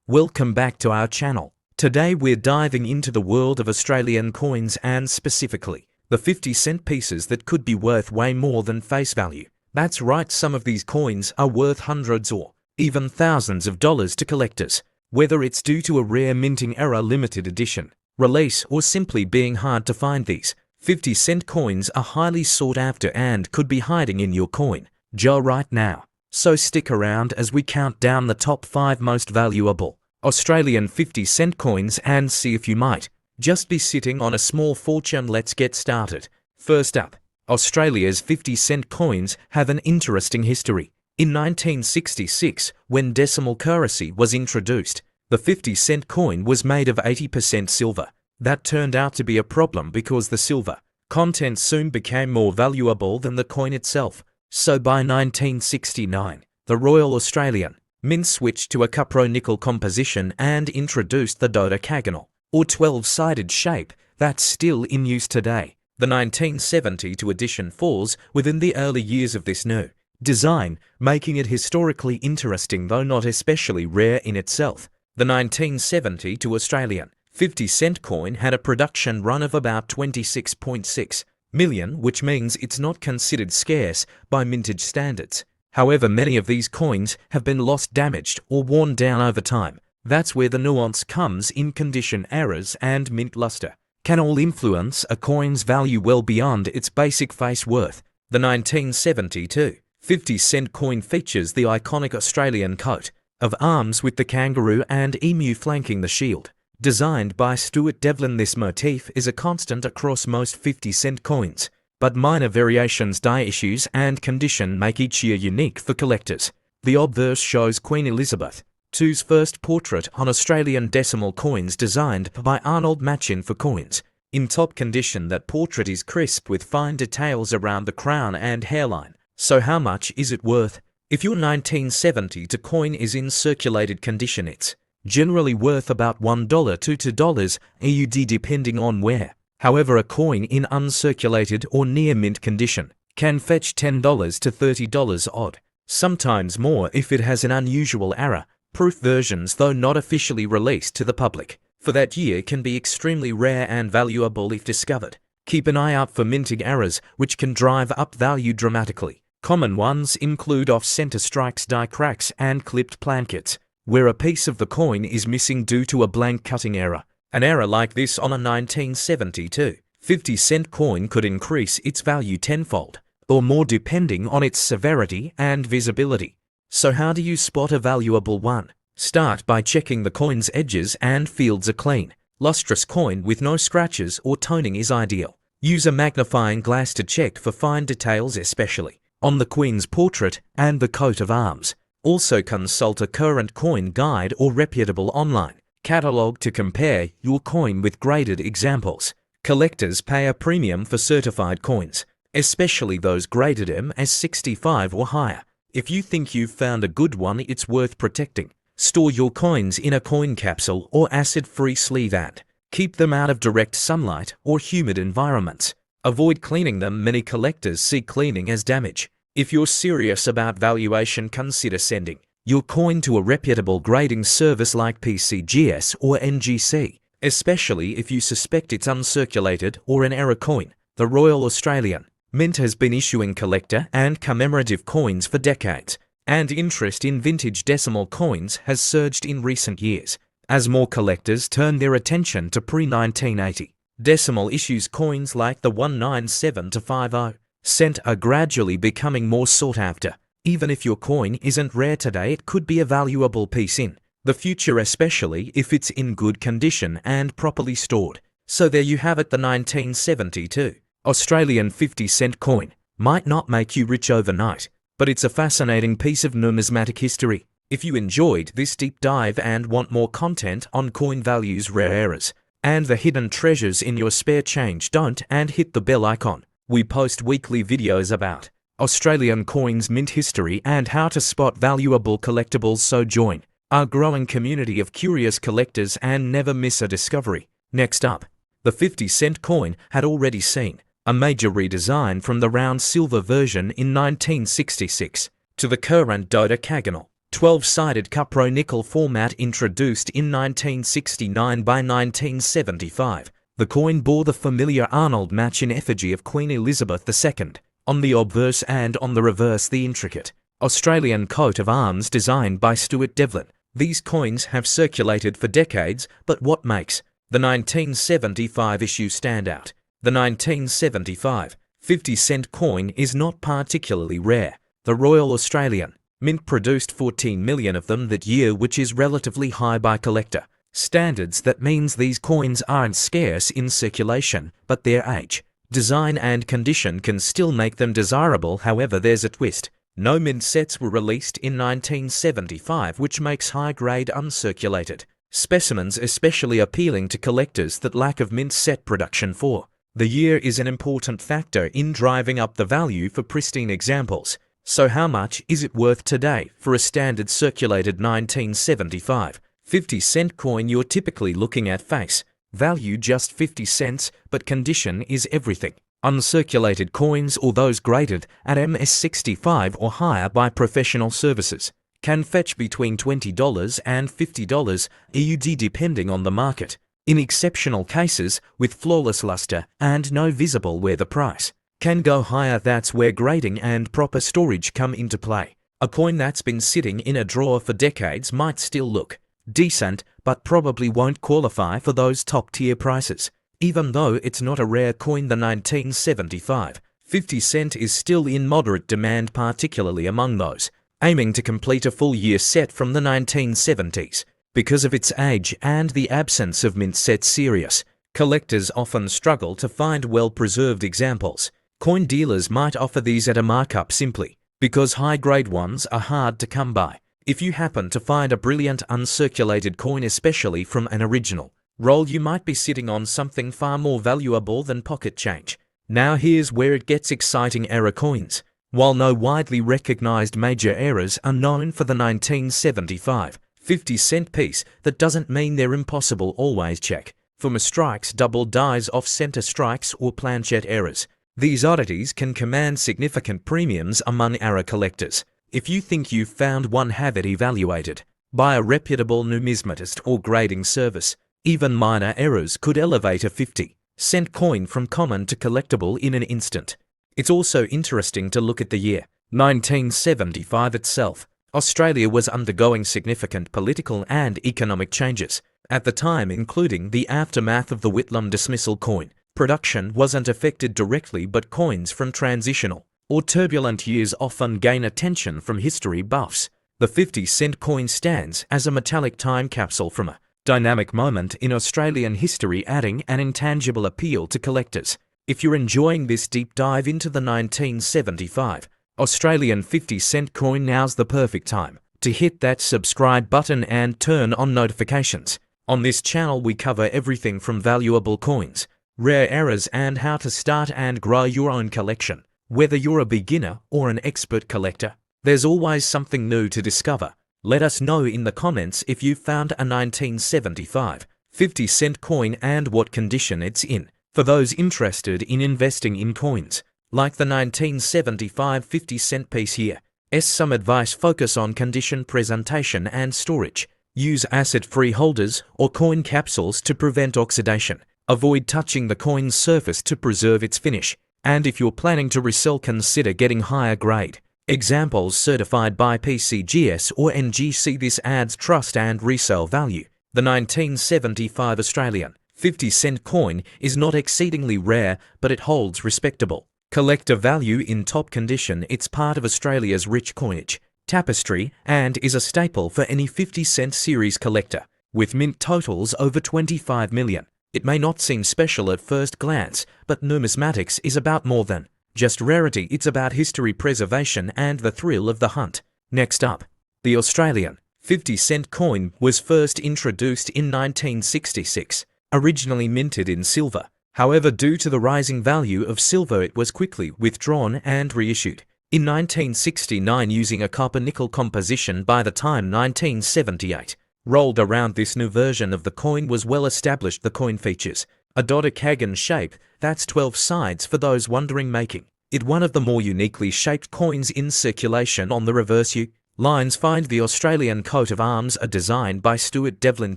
Welcome back to our channel. Today we're diving into the world of Australian coins and specifically the 50-cent pieces that could be worth way more than face value. That's right, some of these coins are worth hundreds or even thousands of dollars to collectors. Whether it's due to a rare minting error, limited edition release, or simply being hard to find, these 50-cent coins are highly sought after and could be hiding in your coin jar right now. So stick around as we count down the top 5 most valuable Australian 50-cent coins and see if you might just be sitting on a small fortune. Let's get started. First up, Australia's 50-cent coins have an interesting history. In 1966, when decimal currency was introduced, the 50-cent coin was made of 80% silver. That turned out to be a problem because the silver content soon became more valuable than the coin itself. So by 1969, the Royal Australian Mint switched to a cupro-nickel composition and introduced the dodecagonal, or 12-sided shape, that's still in use today. The 1972 edition falls within the early years of this new design, making it historically interesting though not especially rare in itself. The 1972 Australian 50-cent coin had a production run of about 26.6 million, which means it's not considered scarce by mintage standards. However, many of these coins have been lost, damaged, or worn down over time. That's where the nuance comes in. Condition errors and mint luster can all influence a coin's value well beyond its basic face worth. The 1972 50-cent coin features the iconic Australian coat of arms with the kangaroo and emu flanking the shield. Designed by Stuart Devlin, this motif is a constant across most 50-cent coins, but minor variations, die issues, and condition make each year unique for collectors. The obverse shows Queen Elizabeth II's first portrait on Australian decimal coins, designed by Arnold Machin for coins in top condition. That portrait is crisp with fine details around the crown and hairline. So how much is it worth? If your 1972 coin is in circulated condition, it's generally worth about $1 to $2 AUD depending on where. However, a coin in uncirculated or near mint condition can fetch $10 to $30 odd, sometimes more if it has an unusual error. Proof versions, though not officially released to the public for that year, can be extremely rare and valuable if discovered. Keep an eye out for minting errors, which can drive up value dramatically. Common ones include off-center strikes, die cracks, and clipped plankets, where a piece of the coin is missing due to a blank cutting error. An error like this on a 1972 50-cent coin could increase its value tenfold or more depending on its severity and visibility. So how do you spot a valuable one? Start by checking the coin's edges and fields are clean. Lustrous coin with no scratches or toning is ideal. Use a magnifying glass to check for fine details, especially on the Queen's portrait and the coat of arms. Also consult a current coin guide or reputable online catalog to compare your coin with graded examples. Collectors pay a premium for certified coins, especially those graded MS65 or higher. If you think you've found a good one, it's worth protecting. Store your coins in a coin capsule or acid-free sleeve and keep them out of direct sunlight or humid environments. Avoid cleaning them. Many collectors see cleaning as damage. If you're serious about valuation, consider sending your coin to a reputable grading service like PCGS or NGC, especially if you suspect it's uncirculated or an error coin. The Royal Australian Mint has been issuing collector and commemorative coins for decades, and interest in vintage decimal coins has surged in recent years as more collectors turn their attention to pre-1980 decimal issues. Coins like the 197 to 50 cent are gradually becoming more sought after. Even if your coin isn't rare today, it could be a valuable piece in the future, especially if it's in good condition and properly stored. So there you have it, the 1972 Australian 50-cent coin. Might not make you rich overnight, but it's a fascinating piece of numismatic history. If you enjoyed this deep dive and want more content on coin values, rare errors, and the hidden treasures in your spare change, don't and hit the bell icon. We post weekly videos about Australian coins, mint history, and how to spot valuable collectibles, so join our growing community of curious collectors and never miss a discovery. Next up, the 50-cent coin had already seen a major redesign from the round silver version in 1966 to the current dodecagonal 12-sided cupro-nickel format introduced in 1969 by 1975. The coin bore the familiar Arnold match in effigy of Queen Elizabeth II, on the obverse and on the reverse the intricate Australian coat of arms designed by Stuart Devlin. These coins have circulated for decades, but what makes the 1975 issue stand out? The 1975 50-cent coin is not particularly rare. The Royal Australian Mint produced 14 million of them that year, which is relatively high by collector standards. That means these coins aren't scarce in circulation, but their age, design and condition can still make them desirable. However, there's a twist. No mint sets were released in 1975, which makes high-grade uncirculated specimens especially appealing to collectors that lack of mint set production for. The year is an important factor in driving up the value for pristine examples. So how much is it worth today for a standard circulated 1975 50-cent coin? You're typically looking at face value just 50 cents, but condition is everything. Uncirculated coins, or those graded at MS65 or higher by professional services, can fetch between $20 and $50 AUD depending on the market. In exceptional cases, with flawless luster and no visible wear, the price can go higher. That's where grading and proper storage come into play. A coin that's been sitting in a drawer for decades might still look decent, but probably won't qualify for those top-tier prices. Even though it's not a rare coin, the 1975 50-cent is still in moderate demand, particularly among those aiming to complete a full-year set from the 1970s. Because of its age and the absence of mint sets, serious collectors often struggle to find well-preserved examples. Coin dealers might offer these at a markup simply because high-grade ones are hard to come by. If you happen to find a brilliant uncirculated coin, especially from an original roll, you might be sitting on something far more valuable than pocket change. Now here's where it gets exciting: error coins. While no widely recognized major errors are known for the 1975 50-cent piece, that doesn't mean they're impossible. Always check for misstrikes, double dies, off-center strikes, or planchette errors. These oddities can command significant premiums among error collectors. If you think you've found one, have it evaluated by a reputable numismatist or grading service. Even minor errors could elevate a 50-cent coin from common to collectible in an instant. It's also interesting to look at the year 1975 itself. Australia was undergoing significant political and economic changes at the time, including the aftermath of the Whitlam dismissal. Coin production wasn't affected directly, but coins from transitional or turbulent years often gain attention from history buffs. The 50-cent coin stands as a metallic time capsule from a dynamic moment in Australian history, adding an intangible appeal to collectors. If you're enjoying this deep dive into the 1975 Australian 50-cent coin, now's the perfect time to hit that subscribe button and turn on notifications. On this channel we cover everything from valuable coins, rare errors, and how to start and grow your own collection. Whether you're a beginner or an expert collector, there's always something new to discover. Let us know in the comments if you found a 1975 50-cent coin and what condition it's in. For those interested in investing in coins, like the 1975 50-cent piece here, some advice: focus on condition, presentation, and storage. Use acid-free holders or coin capsules to prevent oxidation. Avoid touching the coin's surface to preserve its finish. And if you're planning to resell, consider getting higher grade examples certified by PCGS or NGC. This adds trust and resale value. The 1975 Australian 50-cent coin is not exceedingly rare, but it holds respectable collector value in top condition. It's part of Australia's rich coinage tapestry and is a staple for any 50-cent series collector. With mint totals over 25 million, it may not seem special at first glance, but numismatics is about more than just rarity. It's about history preservation and the thrill of the hunt. Next up, the Australian 50-cent coin was first introduced in 1966, originally minted in silver. However, due to the rising value of silver, it was quickly withdrawn and reissued in 1969 using a copper-nickel composition. By the time 1978 rolled around, this new version of the coin was well established. The coin features a dodecahedron shape, that's 12 sides for those wondering, making it one of the more uniquely shaped coins in circulation. On the reverse, you Lines find the Australian coat of arms are designed by Stuart Devlin,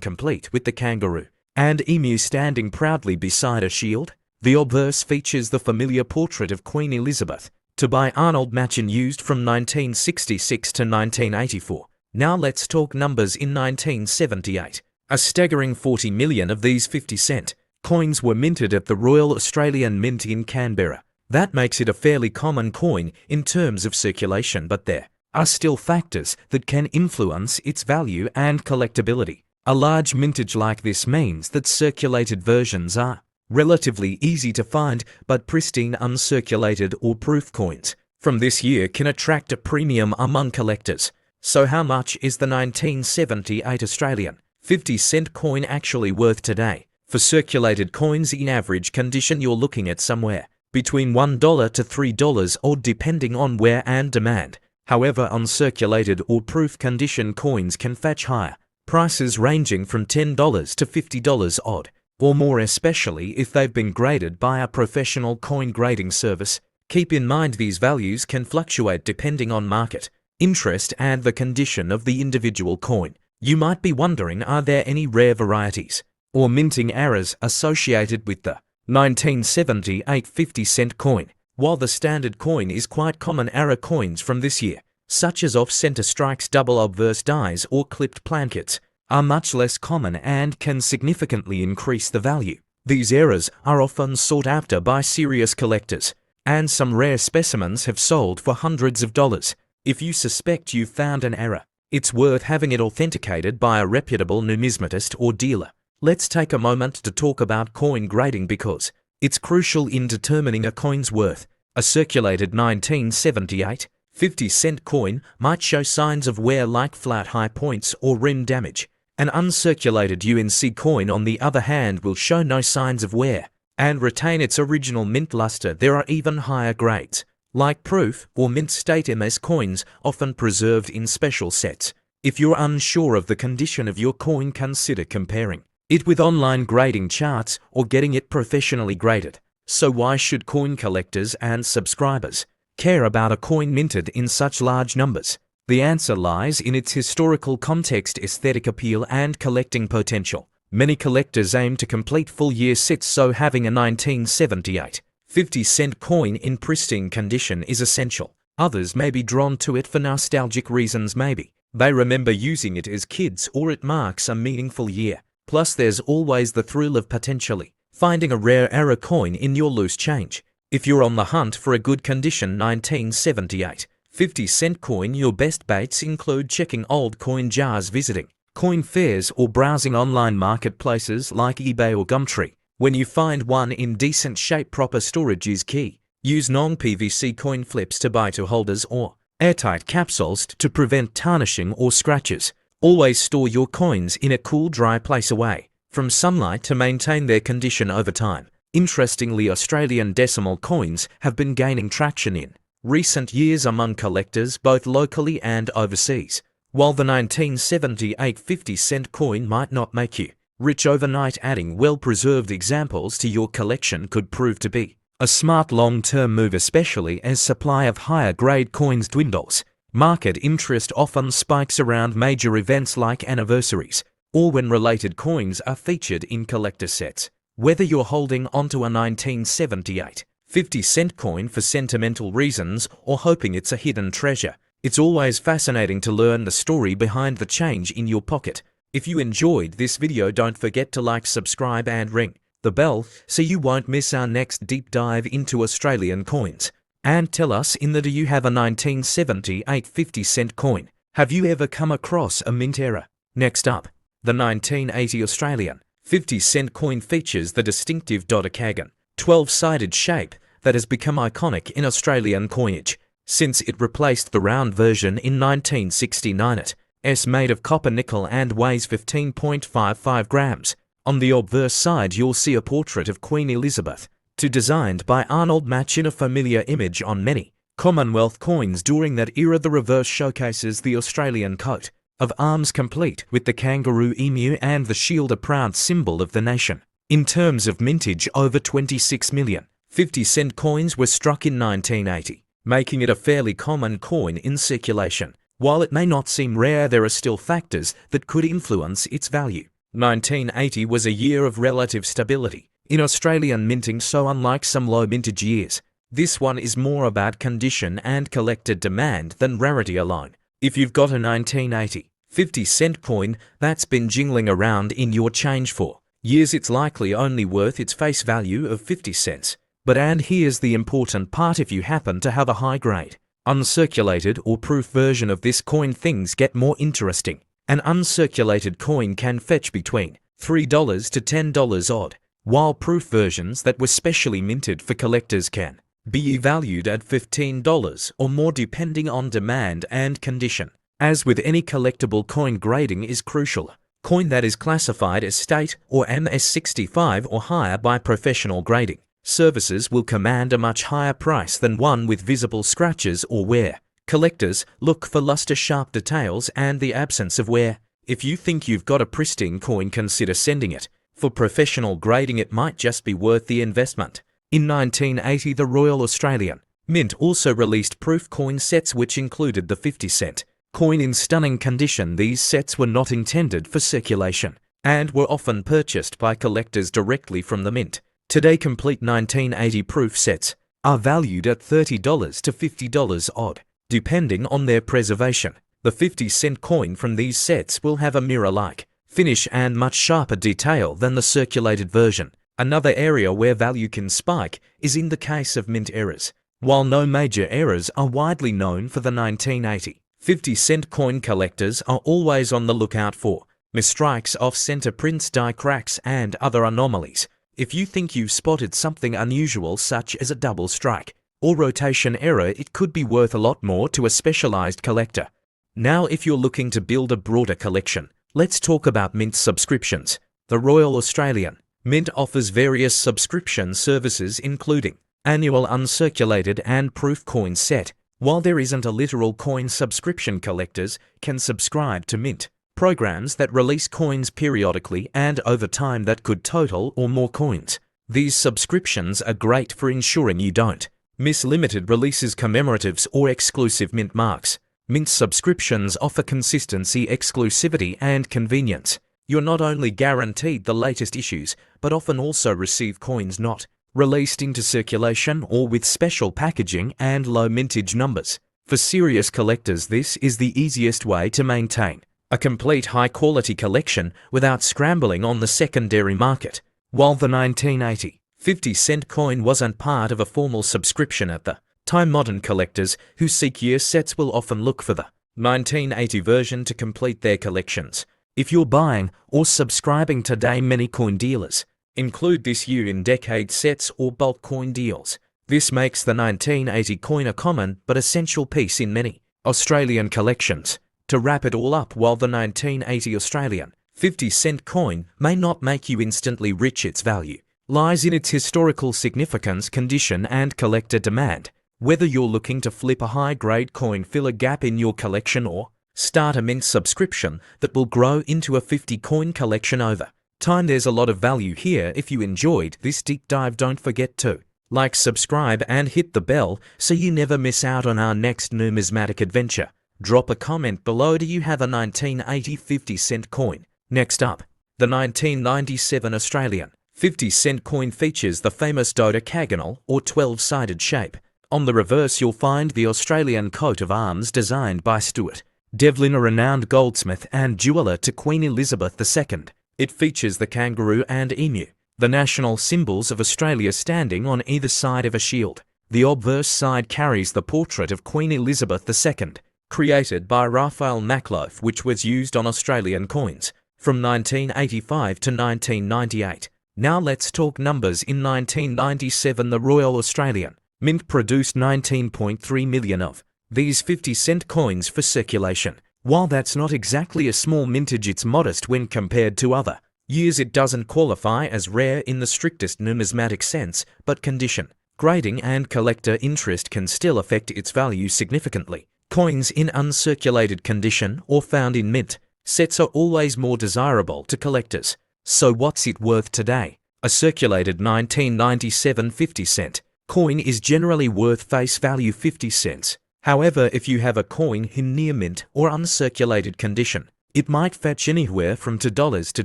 complete with the kangaroo and emu standing proudly beside a shield. The obverse features the familiar portrait of Queen Elizabeth, to by Arnold Machin, used from 1966 to 1984. Now let's talk numbers. In 1978, a staggering 40 million of these 50-cent coins were minted at the Royal Australian Mint in Canberra. That makes it a fairly common coin in terms of circulation, but there are still factors that can influence its value and collectability. A large mintage like this means that circulated versions are relatively easy to find, but pristine uncirculated or proof coins from this year can attract a premium among collectors. So how much is the 1978 Australian 50-cent coin actually worth today? For circulated coins in average condition, you're looking at somewhere between $1 to $3 odd, depending on wear and demand. However, uncirculated or proof condition coins can fetch higher prices, ranging from $10 to $50 odd or more, especially if they've been graded by a professional coin grading service. Keep in mind these values can fluctuate depending on market interest and the condition of the individual coin. You might be wondering, are there any rare varieties or minting errors associated with the 1978 50-cent coin? While the standard coin is quite common, error coins from this year, such as off-center strikes, double obverse dies, or clipped plankets, are much less common and can significantly increase the value. These errors are often sought after by serious collectors, and some rare specimens have sold for hundreds of dollars. If you suspect you've found an error, it's worth having it authenticated by a reputable numismatist or dealer. Let's take a moment to talk about coin grading, because it's crucial in determining a coin's worth. A circulated 1978 50-cent coin might show signs of wear, like flat high points or rim damage. An uncirculated UNC coin, on the other hand, will show no signs of wear and retain its original mint luster. There are even higher grades, like proof or mint state MS coins, often preserved in special sets. If you're unsure of the condition of your coin, consider comparing it with online grading charts or getting it professionally graded. So why should coin collectors and subscribers care about a coin minted in such large numbers? The answer lies in its historical context, aesthetic appeal, and collecting potential. Many collectors aim to complete full-year sets, so having a 1978 50-cent coin in pristine condition is essential. Others may be drawn to it for nostalgic reasons. Maybe they remember using it as kids, or it marks a meaningful year. Plus, there's always the thrill of potentially finding a rare error coin in your loose change. If you're on the hunt for a good condition 1978 50-cent coin, your best baits include checking old coin jars, visiting coin fairs, or browsing online marketplaces like eBay or Gumtree. When you find one in decent shape, proper storage is key. Use non-PVC coin flips to buy-to holders or airtight capsules to prevent tarnishing or scratches. Always store your coins in a cool, dry place away from sunlight to maintain their condition over time. Interestingly, Australian decimal coins have been gaining traction in recent years among collectors, both locally and overseas. While the 1978 50-cent coin might not make you rich overnight, adding well-preserved examples to your collection could prove to be a smart long-term move, especially as supply of higher-grade coins dwindles. Market interest often spikes around major events like anniversaries, or when related coins are featured in collector sets. Whether you're holding onto a 1978 50-cent coin for sentimental reasons or hoping it's a hidden treasure, it's always fascinating to learn the story behind the change in your pocket. If you enjoyed this video, don't forget to like, subscribe, and ring the bell so you won't miss our next deep dive into Australian coins. And tell us do you have a 1978 50-cent coin? Have you ever come across a mint error? Next up, the 1980 Australian 50-cent coin features the distinctive Dodecagon 12-sided shape that has become iconic in Australian coinage since it replaced the round version in 1969. It is made of copper nickel and weighs 15.55 grams. On the obverse side, you'll see a portrait of Queen Elizabeth, designed by Arnold Machin, a familiar image on many Commonwealth coins during that era. The reverse showcases the Australian coat of arms, complete with the kangaroo, emu, and the shield, a proud symbol of the nation. In terms of mintage, over 26 million 50-cent coins were struck in 1980, making it a fairly common coin in circulation. While it may not seem rare, there are still factors that could influence its value. 1980 was a year of relative stability in Australian minting, so unlike some low mintage years, this one is more about condition and collector demand than rarity alone. If you've got a 1980 50-cent coin that's been jingling around in your change for years, it's likely only worth its face value of 50 cents. But and here's the important part: if you happen to have a high-grade, uncirculated or proof version of this coin, things get more interesting. An uncirculated coin can fetch between $3 to $10 odd, while proof versions that were specially minted for collectors can be valued at $15 or more depending on demand and condition. As with any collectible coin, grading is crucial. Coin that is classified as state or MS65 or higher by professional grading services will command a much higher price than one with visible scratches or wear. Collectors look for luster-sharp details and the absence of wear. If you think you've got a pristine coin, consider sending it for professional grading. It might just be worth the investment. In 1980, the Royal Australian Mint also released proof coin sets which included the 50-cent coin in stunning condition. These sets were not intended for circulation and were often purchased by collectors directly from the mint. Today, complete 1980 proof sets are valued at $30 to $50 odd, depending on their preservation. The 50-cent coin from these sets will have a mirror-like finish and much sharper detail than the circulated version. Another area where value can spike is in the case of mint errors. While no major errors are widely known for the 1980 50-cent coin, collectors are always on the lookout for misstrikes, off-center prints, die cracks, and other anomalies. If you think you've spotted something unusual, such as a double strike or rotation error, it could be worth a lot more to a specialized collector. Now, if you're looking to build a broader collection, let's talk about mint subscriptions. The Royal Australian Mint offers various subscription services including annual uncirculated and proof coin set. While there isn't a literal coin subscription, collectors can subscribe to mint programs that release coins periodically and over time that could total or more coins. These subscriptions are great for ensuring you don't miss limited releases, commemoratives, or exclusive mint marks. Mint subscriptions offer consistency, exclusivity, and convenience. You're not only guaranteed the latest issues, but often also receive coins not released into circulation or with special packaging and low mintage numbers. For serious collectors, this is the easiest way to maintain a complete high-quality collection without scrambling on the secondary market. While the 1980 50-cent coin wasn't part of a formal subscription at the time, modern collectors who seek year sets will often look for the 1980 version to complete their collections. If you're buying or subscribing today, many coin dealers include this year in decade sets or bulk coin deals. This makes the 1980 coin a common but essential piece in many Australian collections. To wrap it all up, while the 1980 Australian 50-cent coin may not make you instantly rich, its value lies in its historical significance, condition, and collector demand. Whether you're looking to flip a high-grade coin, fill a gap in your collection, or start a mint subscription that will grow into a 50-coin collection over time, there's a lot of value here. If you enjoyed this deep dive, don't forget to like, subscribe, and hit the bell so you never miss out on our next numismatic adventure. Drop a comment below. Do you have a 1980 50-cent coin? Next up, the 1997 Australian 50-cent coin features the famous dodecagonal or 12-sided shape. On the reverse, you'll find the Australian coat of arms designed by Stuart Devlin, a renowned goldsmith and jeweller to Queen Elizabeth II. It features the kangaroo and emu, the national symbols of Australia, standing on either side of a shield. The obverse side carries the portrait of Queen Elizabeth II, created by Raphael Makhlouf, which was used on Australian coins from 1985 to 1998. Now let's talk numbers. In 1997, the Royal Australian Mint produced 19.3 million of these 50-cent coins for circulation. While that's not exactly a small mintage, it's modest when compared to other years. It doesn't qualify as rare in the strictest numismatic sense, but condition, grading, and collector interest can still affect its value significantly. Coins in uncirculated condition or found in mint sets are always more desirable to collectors. So what's it worth today? A circulated 1997 50-cent coin is generally worth face value 50 cents. However, if you have a coin in near mint or uncirculated condition, it might fetch anywhere from $2 to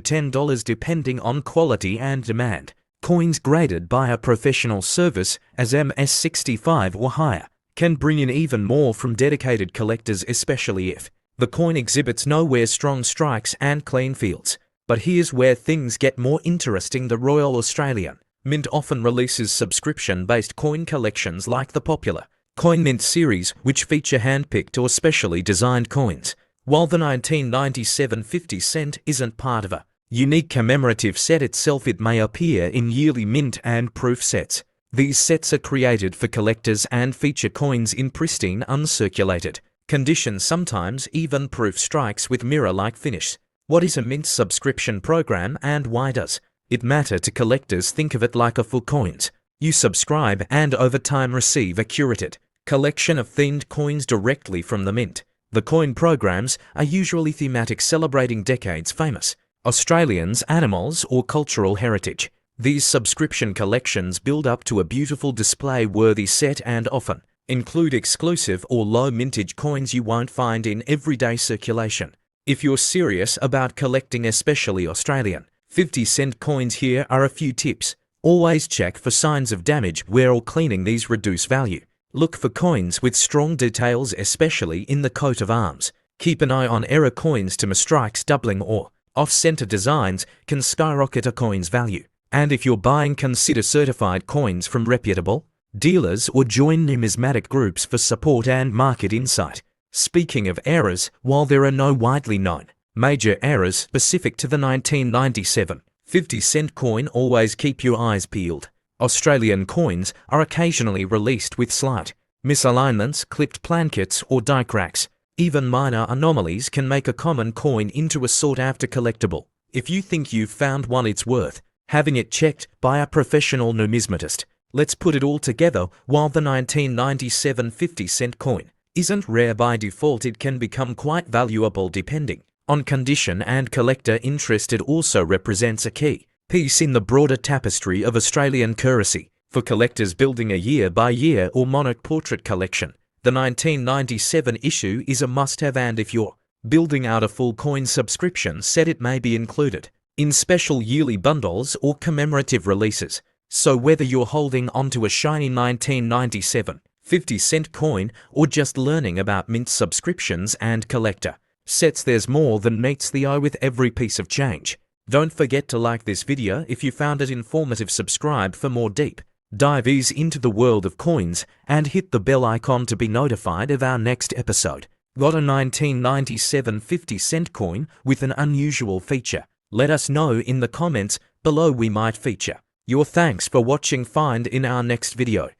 $10 depending on quality and demand. Coins graded by a professional service as MS65 or higher can bring in even more from dedicated collectors, especially if the coin exhibits nowhere strong strikes and clean fields. But here's where things get more interesting. The Royal Australian Mint often releases subscription-based coin collections like the popular Coin Mint series, which feature hand-picked or specially designed coins. While the 1997 50 cent isn't part of a unique commemorative set itself, it may appear in yearly mint and proof sets. These sets are created for collectors and feature coins in pristine, uncirculated condition, sometimes even proof strikes with mirror-like finish. What is a mint subscription program and why does it matter to collectors? Think of it like a full coins. You subscribe and over time receive a curated collection of themed coins directly from the mint. The coin programs are usually thematic, celebrating decades famous Australians, animals, or cultural heritage. These subscription collections build up to a beautiful display-worthy set and often include exclusive or low mintage coins you won't find in everyday circulation. If you're serious about collecting, especially Australian 50-cent coins, here are a few tips. Always check for signs of damage, wear, or cleaning. These reduce value. Look for coins with strong details, especially in the coat of arms. Keep an eye on error coins. To misstrikes, doubling, or off-center designs can skyrocket a coin's value. And if you're buying, consider certified coins from reputable dealers or join numismatic groups for support and market insight. Speaking of errors, while there are no widely known major errors specific to the 1997 50-cent coin, always keep your eyes peeled. Australian coins are occasionally released with slight misalignments, clipped plankets, or die cracks. Even minor anomalies can make a common coin into a sought-after collectible. If you think you've found one, it's worth having it checked by a professional numismatist. Let's put it all together. While the 1997 50-cent coin isn't rare by default, it can become quite valuable depending on condition and collector interest. It also represents a key piece in the broader tapestry of Australian currency. For collectors building a year-by-year or monarch portrait collection, the 1997 issue is a must-have, and if you're building out a full coin subscription set, it may be included in special yearly bundles or commemorative releases. So whether you're holding onto a shiny 1997 50-cent coin or just learning about mint subscriptions and collector sets, there's more than meets the eye with every piece of change. Don't forget to like this video if you found it informative, subscribe for more deep dives into the world of coins, and hit the bell icon to be notified of our next episode. Got a 1997 50-cent coin with an unusual feature? Let us know in the comments below. We might feature your thanks for watching. Find in our next video.